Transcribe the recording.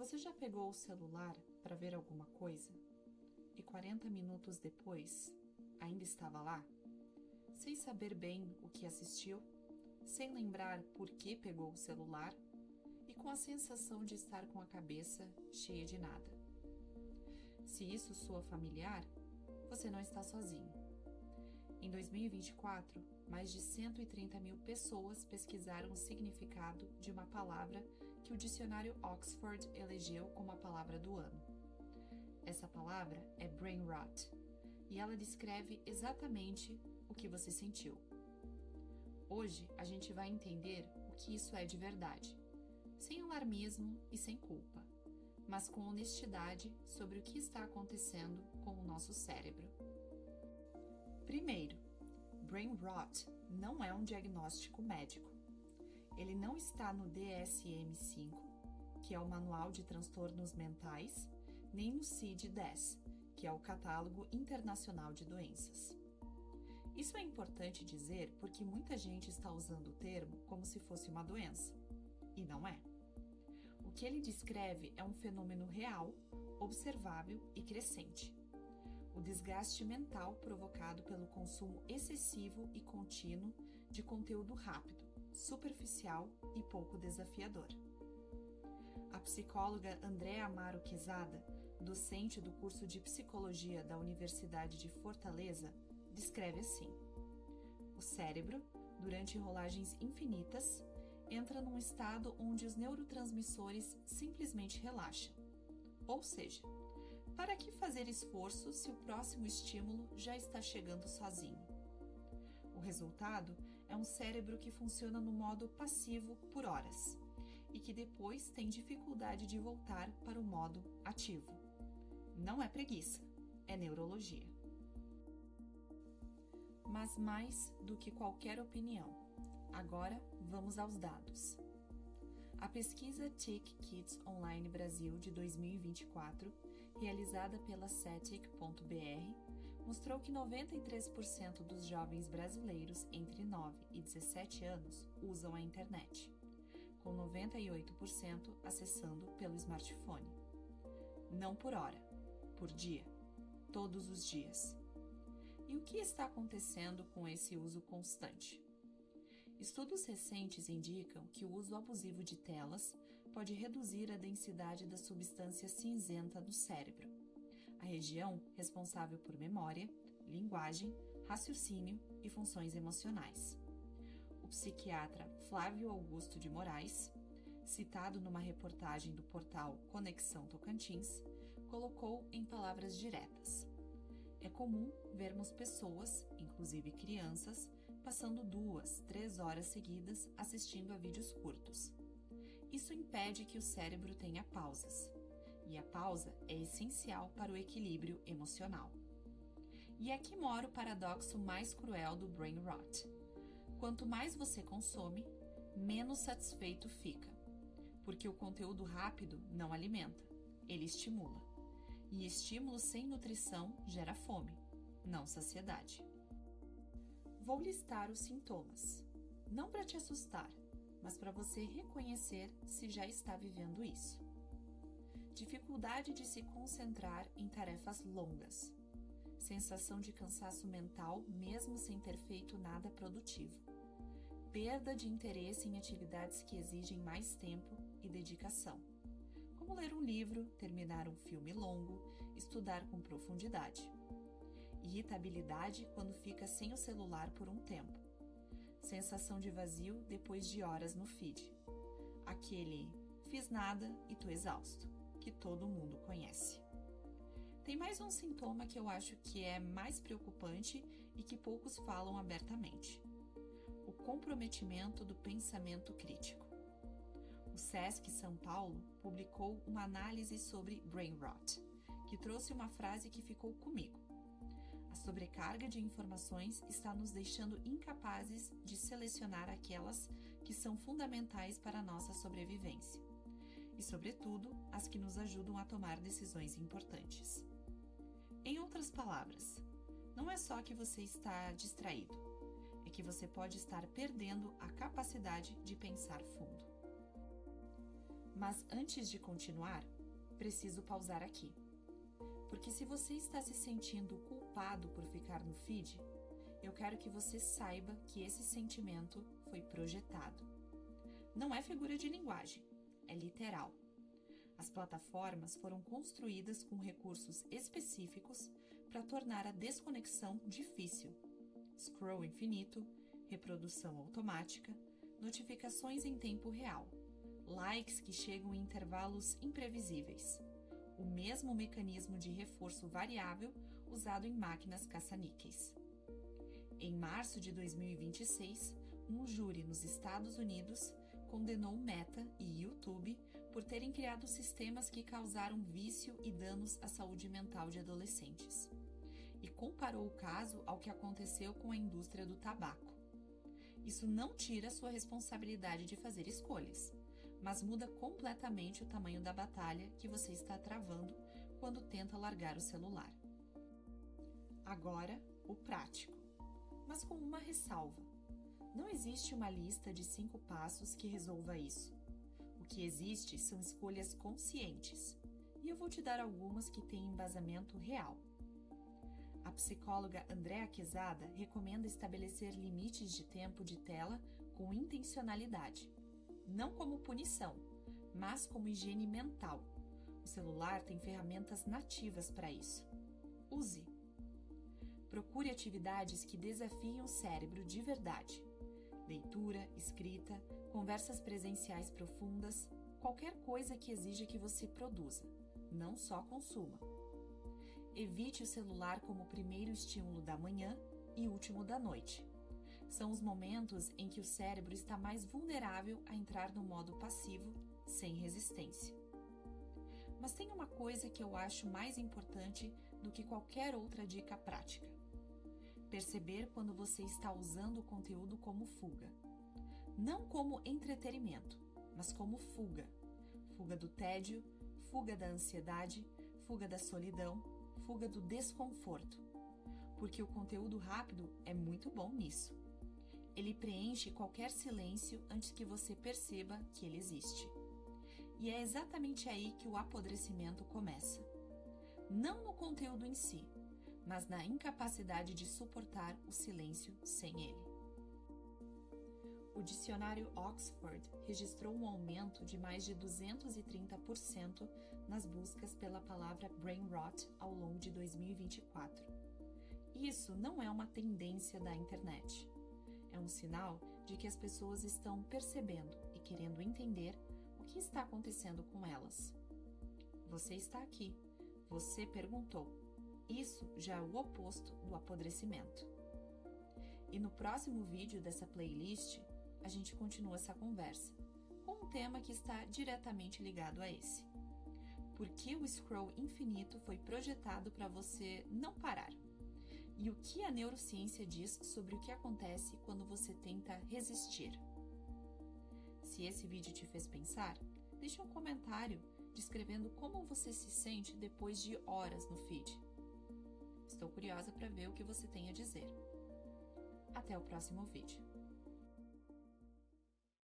Você já pegou o celular para ver alguma coisa e 40 minutos depois ainda estava lá, sem saber bem o que assistiu, sem lembrar por que pegou o celular e com a sensação de estar com a cabeça cheia de nada? Se isso soa familiar, você não está sozinho. Em 2024, mais de 130 mil pessoas pesquisaram o significado de uma palavra que o dicionário Oxford elegeu como a palavra do ano. Essa palavra é brain rot e ela descreve exatamente o que você sentiu. Hoje a gente vai entender o que isso é de verdade, sem alarmismo e sem culpa, mas com honestidade sobre o que está acontecendo com o nosso cérebro. Primeiro, brain rot não é um diagnóstico médico. Ele não está no DSM-5, que é o Manual de Transtornos Mentais, nem no CID-10, que é o Catálogo Internacional de Doenças. Isso é importante dizer porque muita gente está usando o termo como se fosse uma doença, e não é. O que ele descreve é um fenômeno real, observável e crescente. O desgaste mental provocado pelo consumo excessivo e contínuo de conteúdo rápido, superficial e pouco desafiador. A psicóloga Andréa Amaro Quezada, docente do curso de Psicologia da Universidade de Fortaleza, descreve assim: o cérebro, durante rolagens infinitas, entra num estado onde os neurotransmissores simplesmente relaxam. Ou seja, para que fazer esforço se o próximo estímulo já está chegando sozinho? O resultado é um cérebro que funciona no modo passivo por horas e que depois tem dificuldade de voltar para o modo ativo. Não é preguiça, é neurologia. Mas mais do que qualquer opinião, agora vamos aos dados. A pesquisa TIC Kids Online Brasil de 2024, realizada pela CETIC.br, mostrou que 93% dos jovens brasileiros entre 9 e 17 anos usam a internet, com 98% acessando pelo smartphone. Não por hora, por dia, todos os dias. E o que está acontecendo com esse uso constante? Estudos recentes indicam que o uso abusivo de telas pode reduzir a densidade da substância cinzenta no cérebro, a região responsável por memória, linguagem, raciocínio e funções emocionais. O psiquiatra Flávio Augusto de Moraes, citado numa reportagem do portal Conexão Tocantins, colocou em palavras diretas: é comum vermos pessoas, inclusive crianças, passando 2, 3 horas seguidas assistindo a vídeos curtos. Isso impede que o cérebro tenha pausas, e a pausa é essencial para o equilíbrio emocional. E aqui mora o paradoxo mais cruel do brain rot. Quanto mais você consome, menos satisfeito fica, porque o conteúdo rápido não alimenta, ele estimula. E estímulo sem nutrição gera fome, não saciedade. Vou listar os sintomas, não para te assustar, mas para você reconhecer se já está vivendo isso. Dificuldade de se concentrar em tarefas longas. Sensação de cansaço mental mesmo sem ter feito nada produtivo. Perda de interesse em atividades que exigem mais tempo e dedicação, como ler um livro, terminar um filme longo, estudar com profundidade. Irritabilidade quando fica sem o celular por um tempo. Sensação de vazio depois de horas no feed. Aquele fiz nada e tô exausto, que todo mundo conhece. Tem mais um sintoma que eu acho que é mais preocupante e que poucos falam abertamente: o comprometimento do pensamento crítico. O SESC São Paulo publicou uma análise sobre brain rot, que trouxe uma frase que ficou comigo: a sobrecarga de informações está nos deixando incapazes de selecionar aquelas que são fundamentais para a nossa sobrevivência e, sobretudo, as que nos ajudam a tomar decisões importantes. Em outras palavras, não é só que você está distraído, é que você pode estar perdendo a capacidade de pensar fundo. Mas antes de continuar, preciso pausar aqui. Porque se você está se sentindo culpado por ficar no feed, eu quero que você saiba que esse sentimento foi projetado. Não é figura de linguagem, é literal. As plataformas foram construídas com recursos específicos para tornar a desconexão difícil. Scroll infinito, reprodução automática, notificações em tempo real, likes que chegam em intervalos imprevisíveis. O mesmo mecanismo de reforço variável usado em máquinas caça-níqueis. Em março de 2026, um júri nos Estados Unidos condenou Meta e YouTube por terem criado sistemas que causaram vício e danos à saúde mental de adolescentes, e comparou o caso ao que aconteceu com a indústria do tabaco. Isso não tira sua responsabilidade de fazer escolhas, mas muda completamente o tamanho da batalha que você está travando quando tenta largar o celular. Agora, o prático, mas com uma ressalva. Não existe uma lista de 5 passos que resolva isso. O que existe são escolhas conscientes, e eu vou te dar algumas que têm embasamento real. A psicóloga Andréa Quezada recomenda estabelecer limites de tempo de tela com intencionalidade, não como punição, mas como higiene mental. O celular tem ferramentas nativas para isso. Use. Procure atividades que desafiem o cérebro de verdade. Leitura, escrita, conversas presenciais profundas, qualquer coisa que exija que você produza, não só consuma. Evite o celular como primeiro estímulo da manhã e último da noite. São os momentos em que o cérebro está mais vulnerável a entrar no modo passivo, sem resistência. Mas tem uma coisa que eu acho mais importante do que qualquer outra dica prática. Perceber quando você está usando o conteúdo como fuga. Não como entretenimento, mas como fuga. Fuga do tédio, fuga da ansiedade, fuga da solidão, fuga do desconforto. Porque o conteúdo rápido é muito bom nisso. Ele preenche qualquer silêncio antes que você perceba que ele existe. E é exatamente aí que o apodrecimento começa. Não no conteúdo em si, mas na incapacidade de suportar o silêncio sem ele. O dicionário Oxford registrou um aumento de mais de 230% nas buscas pela palavra brain rot ao longo de 2024. Isso não é uma tendência da internet. É um sinal de que as pessoas estão percebendo e querendo entender o que está acontecendo com elas. Você está aqui. Você perguntou. Isso já é o oposto do apodrecimento. E no próximo vídeo dessa playlist, a gente continua essa conversa, com um tema que está diretamente ligado a esse. Por que o scroll infinito foi projetado para você não parar? E o que a neurociência diz sobre o que acontece quando você tenta resistir? Se esse vídeo te fez pensar, deixe um comentário descrevendo como você se sente depois de horas no feed. Estou curiosa para ver o que você tem a dizer. Até o próximo vídeo.